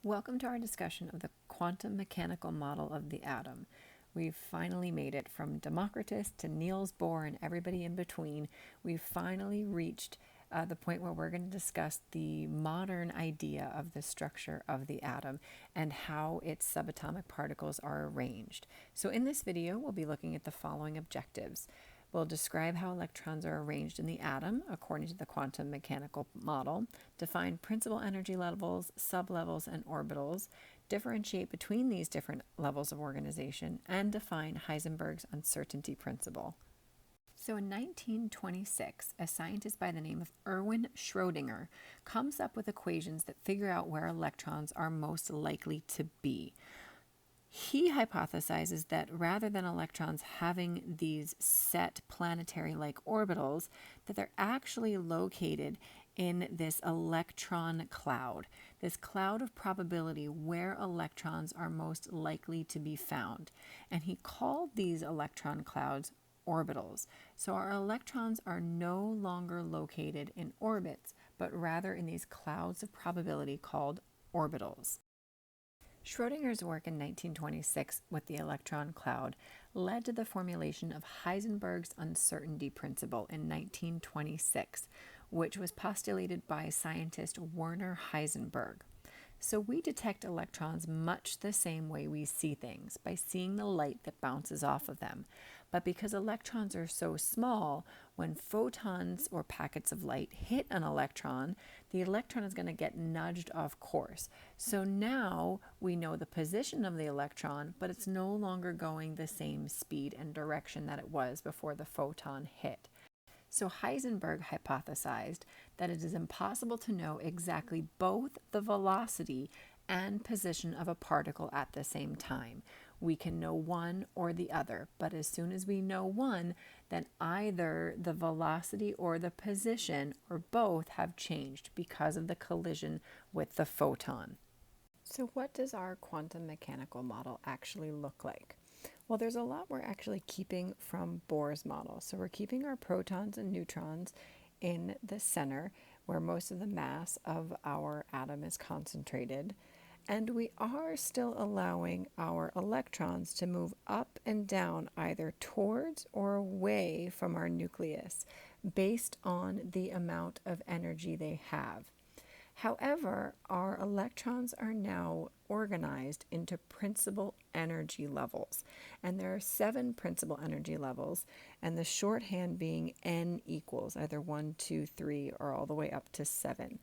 Welcome to our discussion of the quantum mechanical model of the atom. We've finally made it from Democritus to Niels Bohr and everybody in between. We've finally reached the point where we're going to discuss the modern idea of the structure of the atom and how its subatomic particles are arranged. So in this video, we'll be looking at the following objectives. We'll describe how electrons are arranged in the atom according to the quantum mechanical model, define principal energy levels, sublevels, and orbitals, differentiate between these different levels of organization, and define Heisenberg's uncertainty principle. So in 1926, a scientist by the name of Erwin Schrödinger comes up with equations that figure out where electrons are most likely to be. He hypothesizes that rather than electrons having these set planetary-like orbitals, that they're actually located in this electron cloud, this cloud of probability where electrons are most likely to be found. And he called these electron clouds orbitals. So our electrons are no longer located in orbits, but rather in these clouds of probability called orbitals. Schrödinger's work in 1926 with the electron cloud led to the formulation of Heisenberg's uncertainty principle in 1926, which was postulated by scientist Werner Heisenberg. So we detect electrons much the same way we see things, by seeing the light that bounces off of them. But because electrons are so small, when photons or packets of light hit an electron, the electron is going to get nudged off course. So now we know the position of the electron, but it's no longer going the same speed and direction that it was before the photon hit. So Heisenberg hypothesized that it is impossible to know exactly both the velocity and position of a particle at the same time. We can know one or the other, but as soon as we know one, then either the velocity or the position or both have changed because of the collision with the photon. So what does our quantum mechanical model actually look like? Well, there's a lot we're actually keeping from Bohr's model. So we're keeping our protons and neutrons in the center where most of the mass of our atom is concentrated. And we are still allowing our electrons to move up and down either towards or away from our nucleus based on the amount of energy they have. However, our electrons are now organized into principal energy levels. And there are 7 principal energy levels, and the shorthand being N equals either 1, 2, 3, or all the way up to 7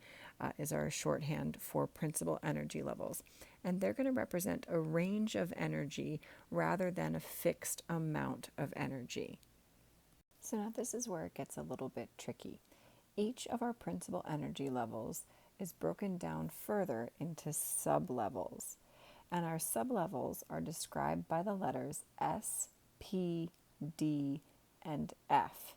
is our shorthand for principal energy levels. And they're going to represent a range of energy rather than a fixed amount of energy. So now this is where it gets a little bit tricky. Each of our principal energy levels is broken down further into sublevels. And our sublevels are described by the letters S, P, D, and F.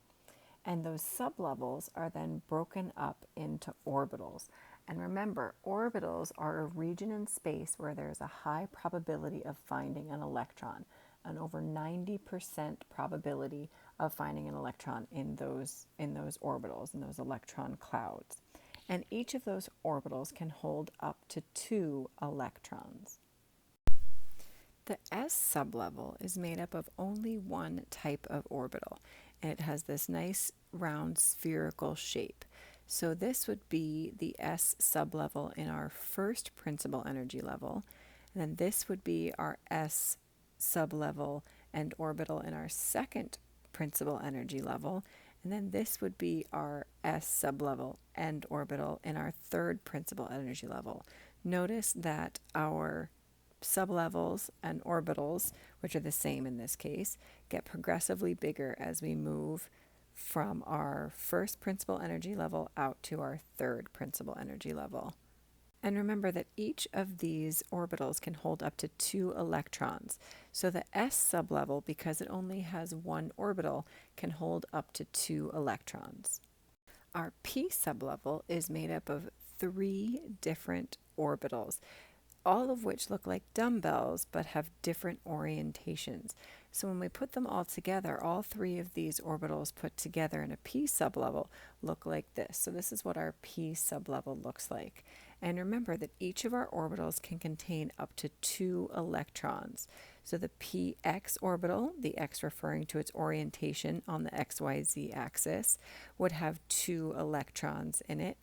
And those sublevels are then broken up into orbitals. And remember, orbitals are a region in space where there's a high probability of finding an electron, an over 90% probability of finding an electron in those orbitals, in those electron clouds. And each of those orbitals can hold up to 2 electrons. The S sublevel is made up of only one type of orbital, and it has this nice round spherical shape. So this would be the S sublevel in our first principal energy level, and then this would be our S sublevel and orbital in our second principal energy level, and then this would be our S sublevel and orbital in our third principal energy level. Notice that our sublevels and orbitals, which are the same in this case, get progressively bigger as we move from our first principal energy level out to our third principal energy level. And remember that each of these orbitals can hold up to 2 electrons. So the S sublevel, because it only has one orbital, can hold up to 2 electrons. Our P sublevel is made up of 3 different orbitals, all of which look like dumbbells but have different orientations. So when we put them all together, all 3 of these orbitals put together in a P sublevel look like this. So this is what our P sublevel looks like. And remember that each of our orbitals can contain up to 2 electrons. So the px orbital, the x referring to its orientation on the xyz axis, would have 2 electrons in it.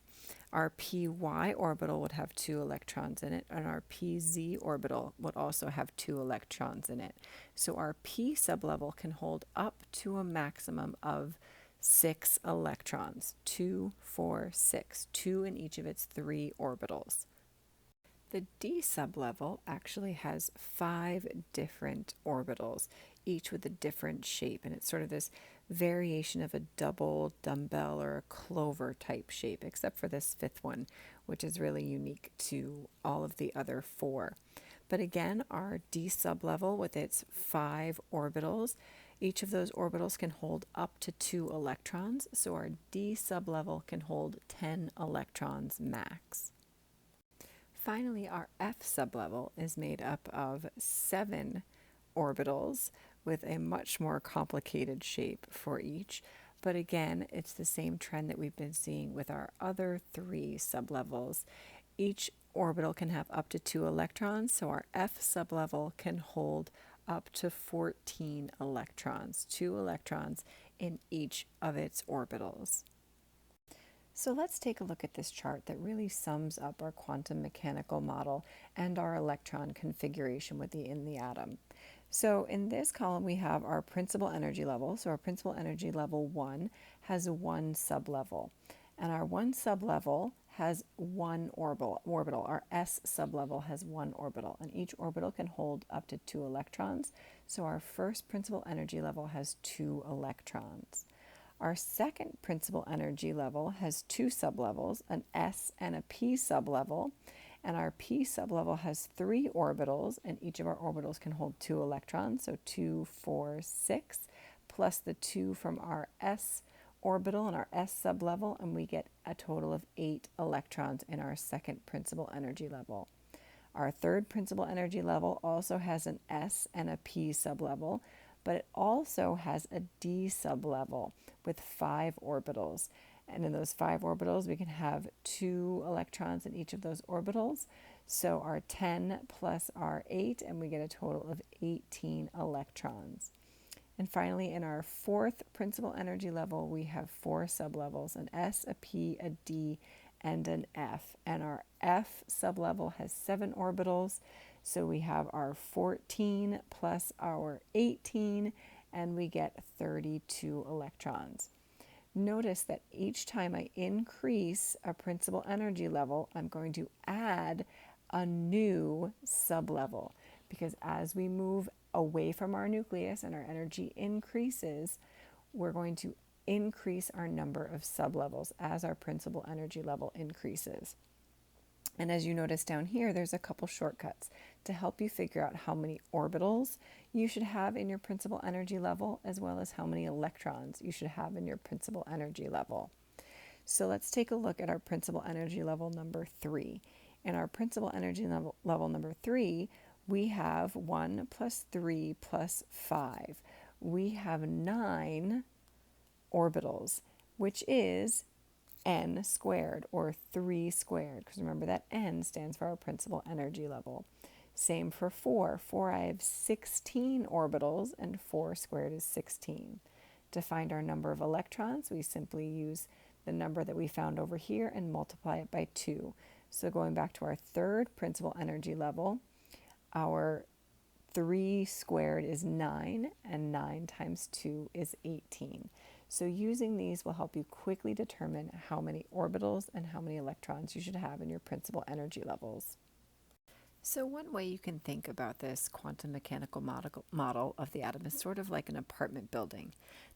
Our py orbital would have 2 electrons in it, and our pz orbital would also have 2 electrons in it. So our p sublevel can hold up to a maximum of 6 electrons. 2, 4, 6. 2 in each of its 3 orbitals. The d sublevel actually has 5 different orbitals, each with a different shape, and it's sort of this variation of a double dumbbell or a clover type shape, except for this 5th one, which is really unique to all of the other 4. But again, our d sublevel with its 5 orbitals, each of those orbitals can hold up to 2 electrons, so our d sublevel can hold 10 electrons max. Finally, our f sublevel is made up of 7 orbitals with a much more complicated shape for each. But again, it's the same trend that we've been seeing with our other 3 sublevels. Each orbital can have up to 2 electrons, so our f sublevel can hold up to 14 electrons, 2 electrons in each of its orbitals. So let's take a look at this chart that really sums up our quantum mechanical model and our electron configuration within the atom. So in this column we have our principal energy level. So our principal energy level 1 has 1 sublevel. And our 1 sublevel has 1 orbital. Our s sublevel has 1 orbital. And each orbital can hold up to 2 electrons. So our first principal energy level has 2 electrons. Our second principal energy level has 2 sublevels, an s and a p sublevel, and our p sublevel has 3 orbitals, and each of our orbitals can hold 2 electrons, so 2, 4, 6, plus the 2 from our s orbital and our s sublevel, and we get a total of 8 electrons in our second principal energy level. Our third principal energy level also has an s and a p sublevel, but it also has a d sublevel with 5 orbitals. And in those 5 orbitals, we can have 2 electrons in each of those orbitals. So our 10 plus our 8, and we get a total of 18 electrons. And finally, in our fourth principal energy level, we have 4 sublevels, an S, a P, a D, and an F. And our F sublevel has 7 orbitals. So we have our 14 plus our 18, and we get 32 electrons. Notice that each time I increase a principal energy level, I'm going to add a new sublevel, because as we move away from our nucleus and our energy increases, we're going to increase our number of sublevels as our principal energy level increases. And as you notice down here, there's a couple shortcuts to help you figure out how many orbitals you should have in your principal energy level, as well as how many electrons you should have in your principal energy level. So let's take a look at our principal energy level number 3. In our principal energy level number 3, we have 1 plus 3 plus 5. We have 9 orbitals, which is n squared, or 3 squared, because remember that n stands for our principal energy level. Same for 4. 4, I have 16 orbitals, and 4 squared is 16. To find our number of electrons, we simply use the number that we found over here and multiply it by 2. So going back to our third principal energy level, our 3 squared is 9, and 9 times 2 is 18. So using these will help you quickly determine how many orbitals and how many electrons you should have in your principal energy levels. So one way you can think about this quantum mechanical model of the atom is sort of like an apartment building.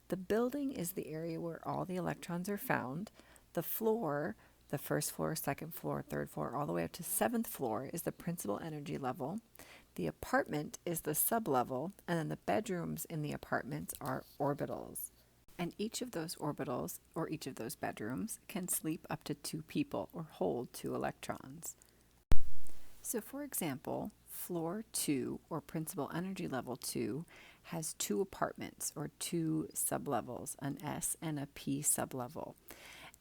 The building is the area where all the electrons are found. The floor, the first floor, second floor, third floor, all the way up to 7th floor is the principal energy level. The apartment is the sublevel, and then the bedrooms in the apartments are orbitals. And each of those orbitals, or each of those bedrooms, can sleep up to 2 people or hold 2 electrons. So for example, floor 2, or principal energy level 2, has 2 apartments, or 2 sublevels, an S and a P sublevel.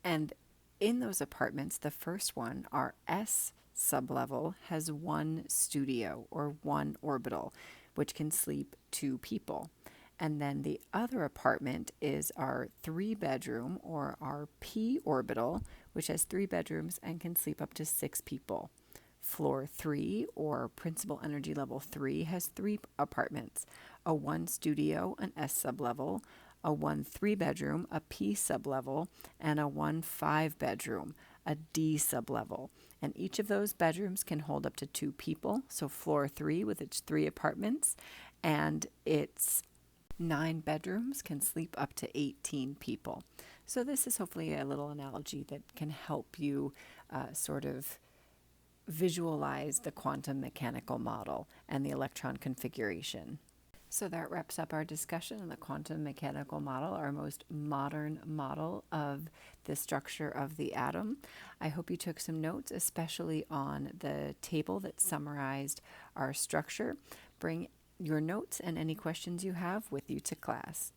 And in those apartments, the first one, our S sublevel, has one studio or one orbital, which can sleep 2 people. And then the other apartment is our 3 bedroom or our P orbital, which has 3 bedrooms and can sleep up to 6 people. Floor 3 or principal energy level 3 has 3 apartments, a 1 studio, an S sublevel, a 1 3 bedroom, a P sublevel, and a 1 5 bedroom, a D sublevel. And each of those bedrooms can hold up to 2 people. So floor 3 with its 3 apartments and its 9 bedrooms can sleep up to 18 people. So this is hopefully a little analogy that can help you sort of visualize the quantum mechanical model and the electron configuration. So that wraps up our discussion on the quantum mechanical model, our most modern model of the structure of the atom. I hope you took some notes, especially on the table that summarized our structure. Bring your notes and any questions you have with you to class.